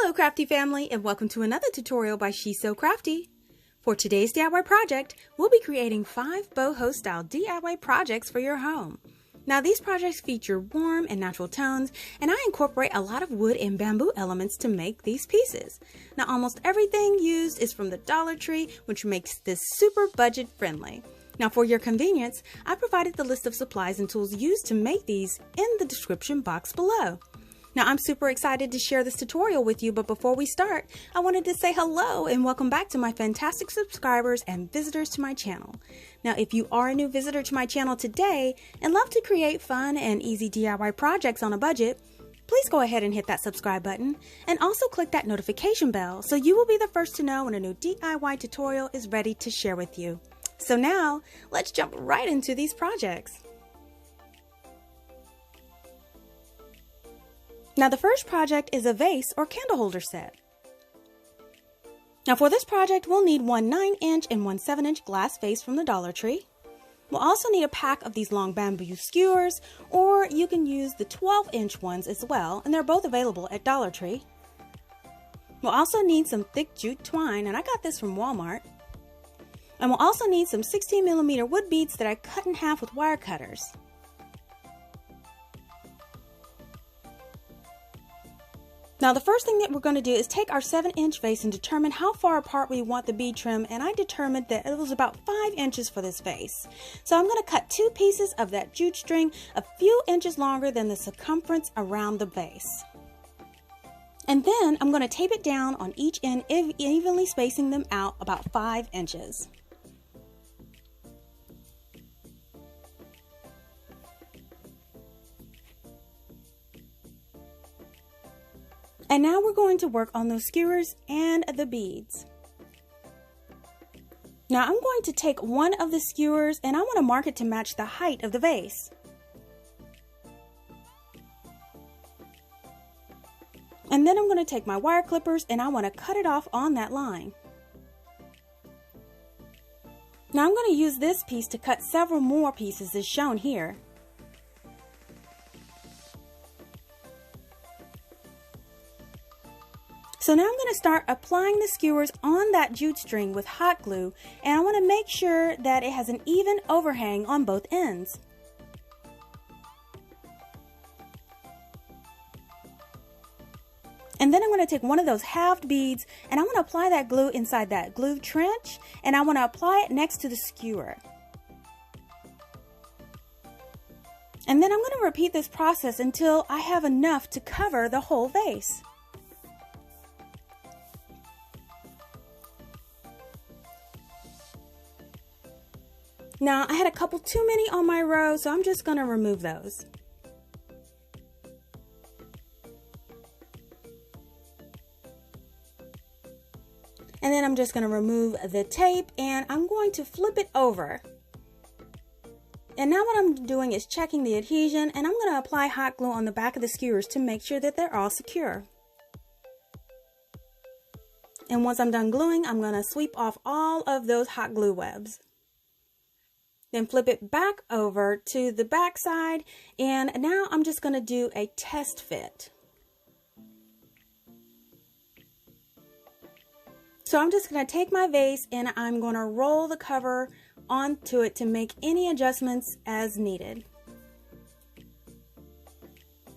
Hello CraftDee Family, and welcome to another tutorial by She's So Crafty. For today's DIY project, we'll be creating 5 boho style DIY projects for your home. Now these projects feature warm and natural tones, and I incorporate a lot of wood and bamboo elements to make these pieces. Now almost everything used is from the Dollar Tree, which makes this super budget friendly. Now for your convenience, I provided the list of supplies and tools used to make these in the description box below. Now I'm super excited to share this tutorial with you, but before we start, I wanted to say hello and welcome back to my fantastic subscribers and visitors to my channel. Now if you are a new visitor to my channel today and love to create fun and easy DIY projects on a budget, please go ahead and hit that subscribe button and also click that notification bell so you will be the first to know when a new DIY tutorial is ready to share with you. So now let's jump right into these projects. Now the first project is a vase or candle holder set. Now for this project we'll need one 9-inch and one 7-inch glass vase from the Dollar Tree. We'll also need a pack of these long bamboo skewers, or you can use the 12-inch ones as well, and they're both available at Dollar Tree. We'll also need some thick jute twine, and I got this from Walmart. And we'll also need some 16mm wood beads that I cut in half with wire cutters. Now the first thing that we're going to do is take our 7-inch vase and determine how far apart we want the bead trim, and I determined that it was about 5 inches for this vase. So I'm going to cut 2 pieces of that jute string a few inches longer than the circumference around the vase. And then I'm going to tape it down on each end, evenly spacing them out about 5 inches. And now we're going to work on those skewers and the beads. Now I'm going to take one of the skewers and I want to mark it to match the height of the vase. And then I'm going to take my wire clippers and I want to cut it off on that line. Now I'm going to use this piece to cut several more pieces as shown here. So now I'm going to start applying the skewers on that jute string with hot glue, and I want to make sure that it has an even overhang on both ends. And then I'm going to take one of those halved beads and I want to apply that glue inside that glue trench, and I want to apply it next to the skewer. And then I'm going to repeat this process until I have enough to cover the whole vase. Now I had a couple too many on my row, so I'm just going to remove those. And then I'm just going to remove the tape and I'm going to flip it over. And now what I'm doing is checking the adhesion, and I'm going to apply hot glue on the back of the skewers to make sure that they're all secure. And once I'm done gluing, I'm going to sweep off all of those hot glue webs. Then flip it back over to the back side, and now I'm just going to do a test fit. So I'm just going to take my vase and I'm going to roll the cover onto it to make any adjustments as needed.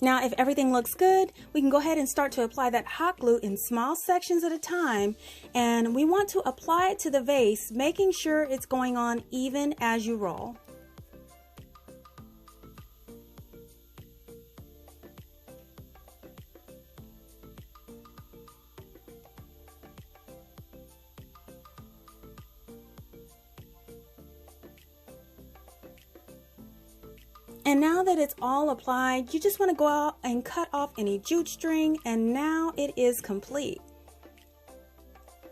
Now if everything looks good, we can go ahead and start to apply that hot glue in small sections at a time, and we want to apply it to the vase, making sure it's going on even as you roll. And now that it's all applied, you just want to go out and cut off any jute string, and now it is complete.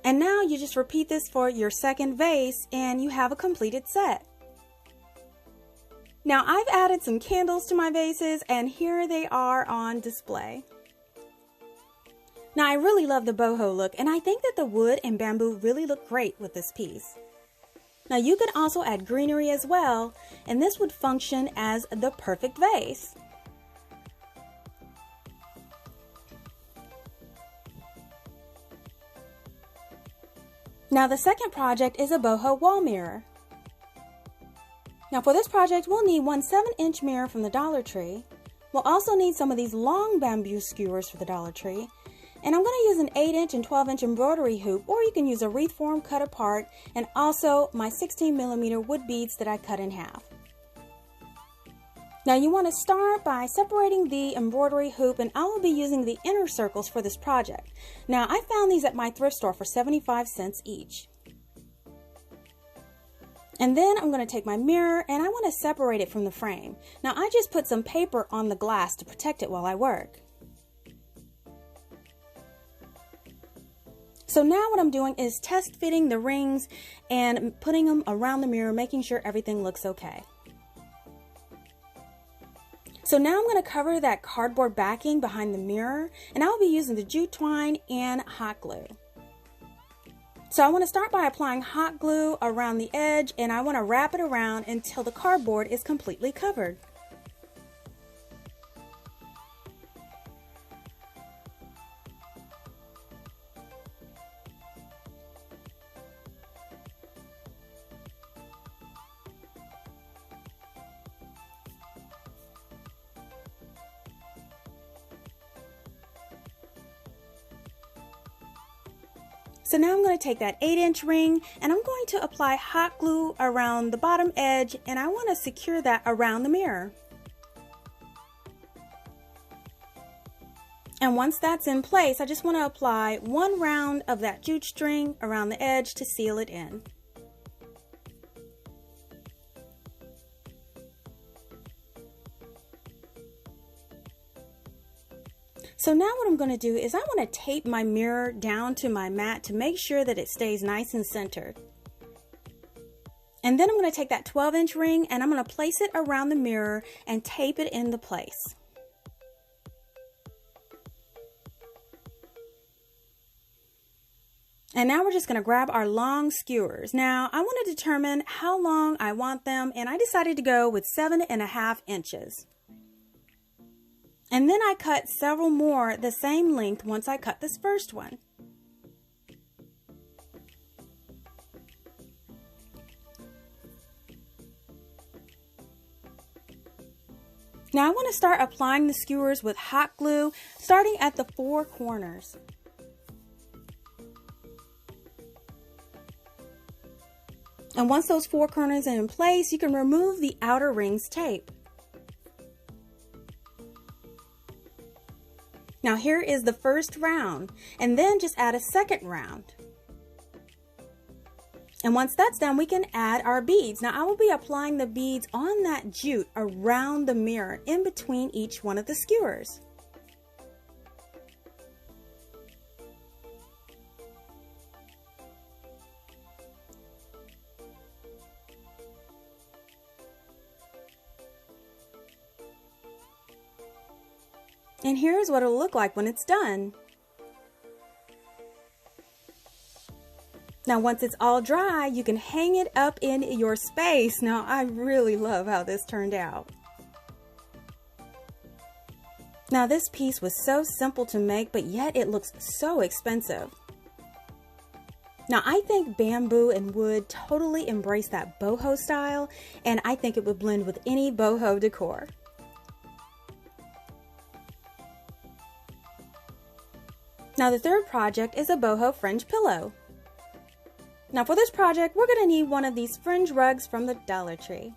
And now you just repeat this for your second vase and you have a completed set. Now I've added some candles to my vases, and here they are on display. Now I really love the boho look, and I think that the wood and bamboo really look great with this piece. Now you could also add greenery as well, and this would function as the perfect vase. Now the second project is a boho wall mirror. Now for this project, we'll need one 7-inch mirror from the Dollar Tree. We'll also need some of these long bamboo skewers for the Dollar Tree. And I'm going to use an 8-inch and 12-inch embroidery hoop, or you can use a wreath form cut apart, and also my 16mm wood beads that I cut in half. Now you want to start by separating the embroidery hoop, and I will be using the inner circles for this project. Now I found these at my thrift store for 75 cents each. And then I'm going to take my mirror and I want to separate it from the frame. Now I just put some paper on the glass to protect it while I work. So now what I'm doing is test fitting the rings and putting them around the mirror, making sure everything looks okay. So now I'm going to cover that cardboard backing behind the mirror, and I'll be using the jute twine and hot glue. So I want to start by applying hot glue around the edge, and I want to wrap it around until the cardboard is completely covered. So now I'm going to take that 8-inch ring and I'm going to apply hot glue around the bottom edge, and I want to secure that around the mirror. And once that's in place, I just want to apply one round of that jute string around the edge to seal it in. So now what I'm going to do is I want to tape my mirror down to my mat to make sure that it stays nice and centered. And then I'm going to take that 12-inch ring and I'm going to place it around the mirror and tape it into place. And now we're just going to grab our long skewers. Now I want to determine how long I want them, and I decided to go with 7.5 inches. And then I cut several more the same length once I cut this first one. Now I want to start applying the skewers with hot glue, starting at the 4 corners. And once those 4 corners are in place, you can remove the outer rings tape. Now here is the first round, and then just add a second round. And once that's done, we can add our beads. Now I will be applying the beads on that jute around the mirror in between each one of the skewers. And here's what it'll look like when it's done. Now once it's all dry, you can hang it up in your space. Now I really love how this turned out. Now this piece was so simple to make, but yet it looks so expensive. Now I think bamboo and wood totally embrace that boho style, and I think it would blend with any boho decor. Now the third project is a boho fringe pillow. Now for this project, we're going to need one of these fringe rugs from the Dollar Tree.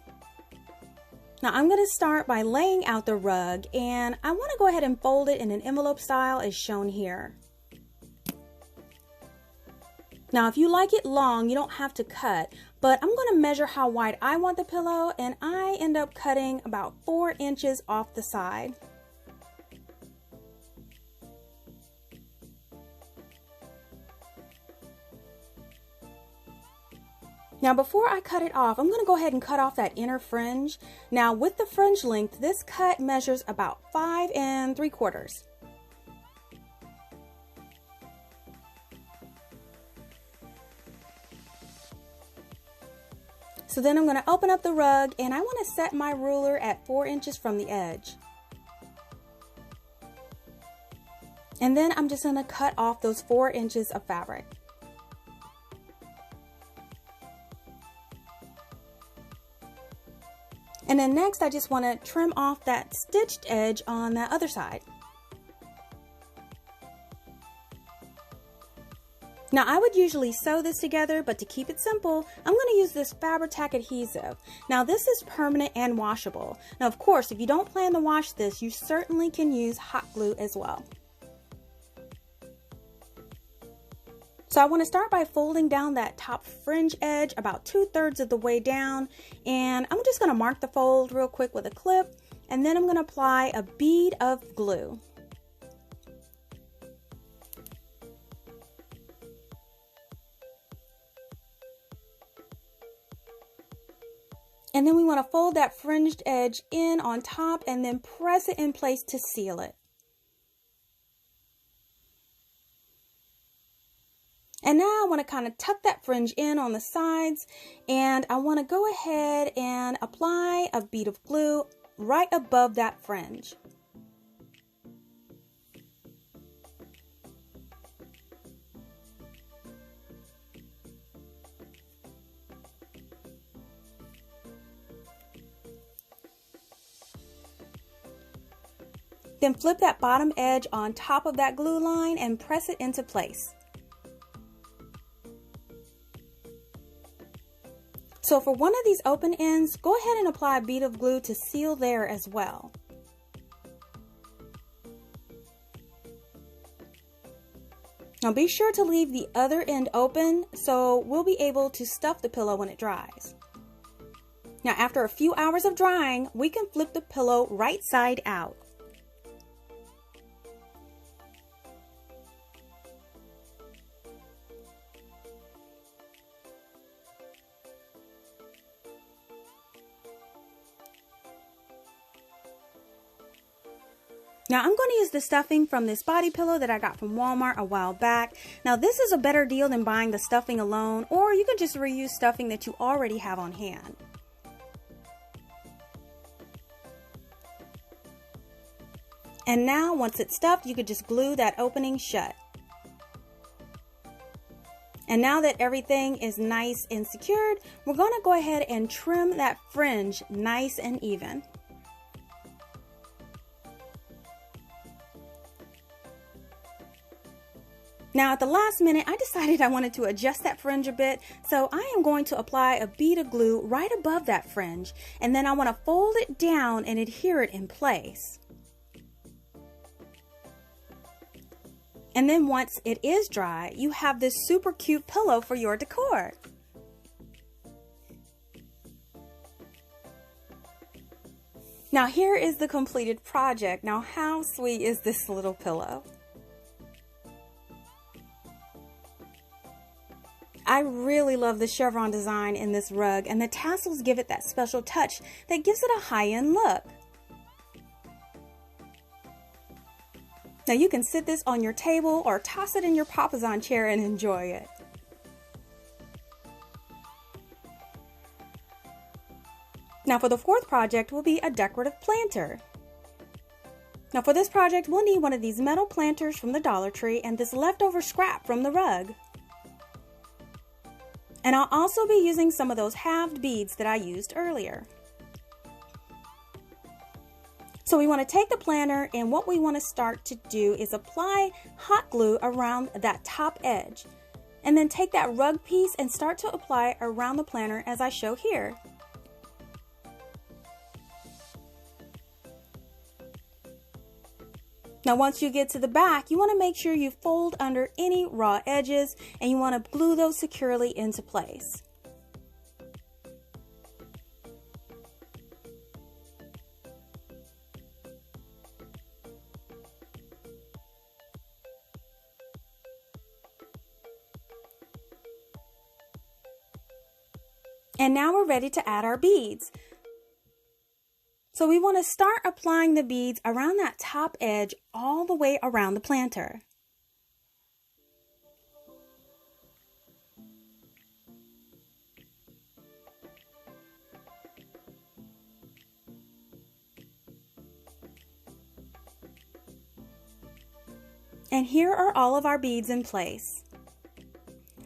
Now I'm going to start by laying out the rug, and I want to go ahead and fold it in an envelope style as shown here. Now if you like it long, you don't have to cut, but I'm going to measure how wide I want the pillow, and I end up cutting about 4 inches off the side. Now before I cut it off, I'm going to go ahead and cut off that inner fringe. Now with the fringe length, this cut measures about 5 3/4. So then I'm going to open up the rug, and I want to set my ruler at 4 inches from the edge. And then I'm just going to cut off those 4 inches of fabric. And then next I just want to trim off that stitched edge on that other side. Now I would usually sew this together, but to keep it simple, I'm going to use this Fabri-Tac adhesive. Now this is permanent and washable. Now of course, if you don't plan to wash this, you certainly can use hot glue as well. So I want to start by folding down that top fringe edge about 2/3 of the way down, and I'm just going to mark the fold real quick with a clip, and then I'm going to apply a bead of glue. And then we want to fold that fringed edge in on top and then press it in place to seal it. And now I want to kind of tuck that fringe in on the sides, and I want to go ahead and apply a bead of glue right above that fringe. Then flip that bottom edge on top of that glue line and press it into place. So for one of these open ends, go ahead and apply a bead of glue to seal there as well. Now be sure to leave the other end open so we'll be able to stuff the pillow when it dries. Now after a few hours of drying, we can flip the pillow right side out. Now I'm going to use the stuffing from this body pillow that I got from Walmart a while back. Now this is a better deal than buying the stuffing alone, or you can just reuse stuffing that you already have on hand. And now once it's stuffed, you could just glue that opening shut. And now that everything is nice and secured, we're going to go ahead and trim that fringe nice and even. Now at the last minute, I decided I wanted to adjust that fringe a bit, so I am going to apply a bead of glue right above that fringe, and then I want to fold it down and adhere it in place. And then once it is dry, you have this super cute pillow for your decor. Now here is the completed project. Now how sweet is this little pillow? I really love the chevron design in this rug, and the tassels give it that special touch that gives it a high-end look. Now you can sit this on your table or toss it in your papasan chair and enjoy it. Now for the fourth project will be a decorative planter. Now for this project we'll need one of these metal planters from the Dollar Tree and this leftover scrap from the rug. And I'll also be using some of those halved beads that I used earlier. So we want to take the planter, and what we want to start to do is apply hot glue around that top edge. And then take that rug piece and start to apply around the planter as I show here. Now once you get to the back, you want to make sure you fold under any raw edges, and you want to glue those securely into place. And now we're ready to add our beads. So we want to start applying the beads around that top edge all the way around the planter. And here are all of our beads in place.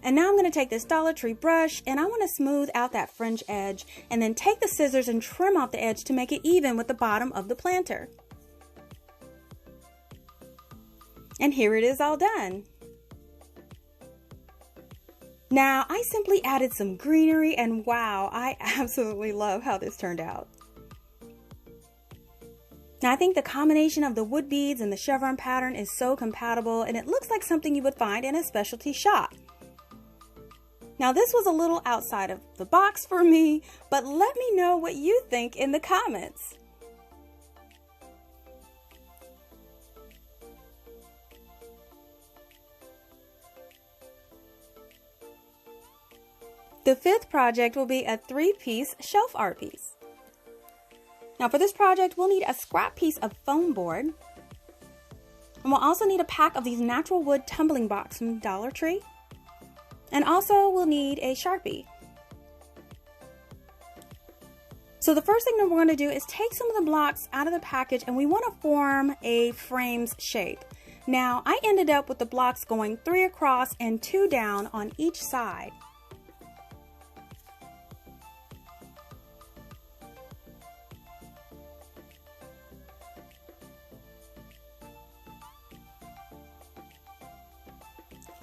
And now I'm going to take this Dollar Tree brush and I want to smooth out that fringe edge and then take the scissors and trim off the edge to make it even with the bottom of the planter. And here it is all done. Now I simply added some greenery and wow, I absolutely love how this turned out. Now I think the combination of the wood beads and the chevron pattern is so compatible and it looks like something you would find in a specialty shop. Now this was a little outside of the box for me, but let me know what you think in the comments. The fifth project will be a 3-piece shelf art piece. Now for this project, we'll need a scrap piece of foam board. And we'll also need a pack of these natural wood tumbling blocks from Dollar Tree. And also we'll need a Sharpie. So the first thing that we're going to do is take some of the blocks out of the package and we want to form a frame's shape. Now I ended up with the blocks going 3 across and 2 down on each side.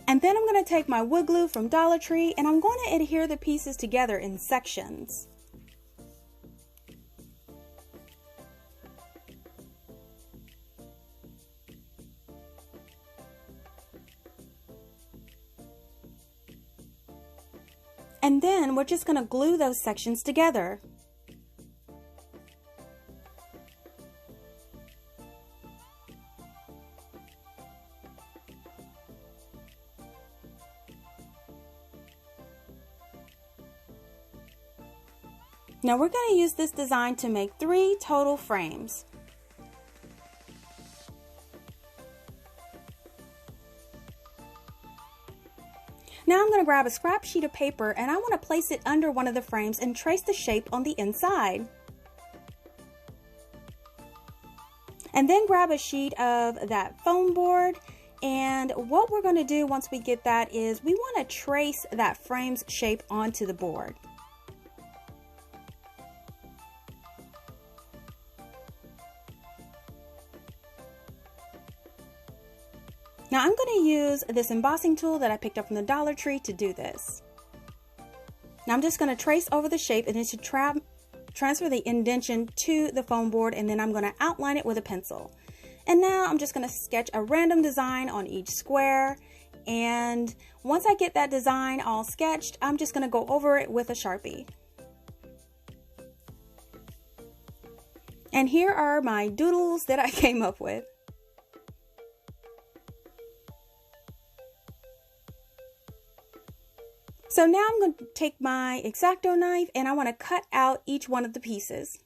And then I'm going to take my wood glue from Dollar Tree and I'm going to adhere the pieces together in sections. And then we're just going to glue those sections together. Now we're going to use this design to make 3 total frames. Now I'm going to grab a scrap sheet of paper and I want to place it under one of the frames and trace the shape on the inside. And then grab a sheet of that foam board, and what we're going to do once we get that is we want to trace that frame's shape onto the board. Now I'm going to use this embossing tool that I picked up from the Dollar Tree to do this. Now I'm just going to trace over the shape and it should transfer the indentation to the foam board, and then I'm going to outline it with a pencil. And now I'm just going to sketch a random design on each square, and once I get that design all sketched, I'm just going to go over it with a Sharpie. And here are my doodles that I came up with. So now I'm going to take my X-Acto knife and I want to cut out each one of the pieces.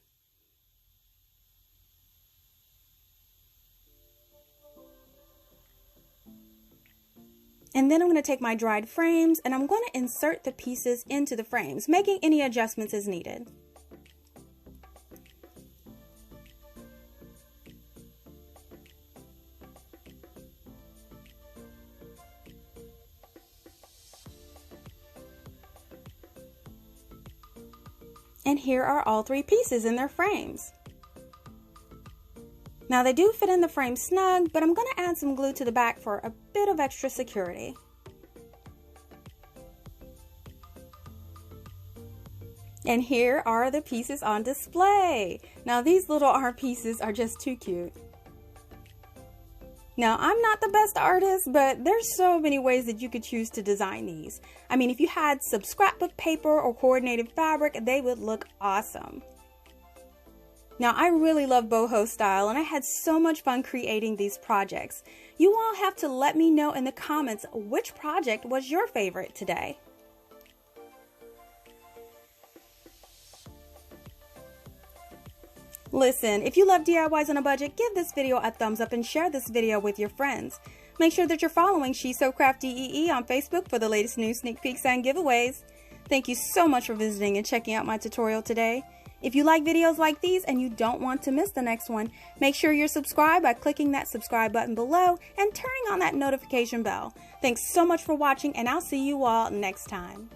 And then I'm going to take my dried frames and I'm going to insert the pieces into the frames, making any adjustments as needed. And here are all 3 pieces in their frames. Now they do fit in the frame snug, but I'm going to add some glue to the back for a bit of extra security. And here are the pieces on display. Now these little art pieces are just too cute. Now, I'm not the best artist, but there's so many ways that you could choose to design these. I mean, if you had some scrapbook paper or coordinated fabric, they would look awesome. Now, I really love boho style, and I had so much fun creating these projects. You all have to let me know in the comments which project was your favorite today. Listen, if you love DIYs on a budget, give this video a thumbs up and share this video with your friends. Make sure that you're following She's So Crafty EE on Facebook for the latest news, sneak peeks, and giveaways. Thank you so much for visiting and checking out my tutorial today. If you like videos like these and you don't want to miss the next one, make sure you're subscribed by clicking that subscribe button below and turning on that notification bell. Thanks so much for watching, and I'll see you all next time.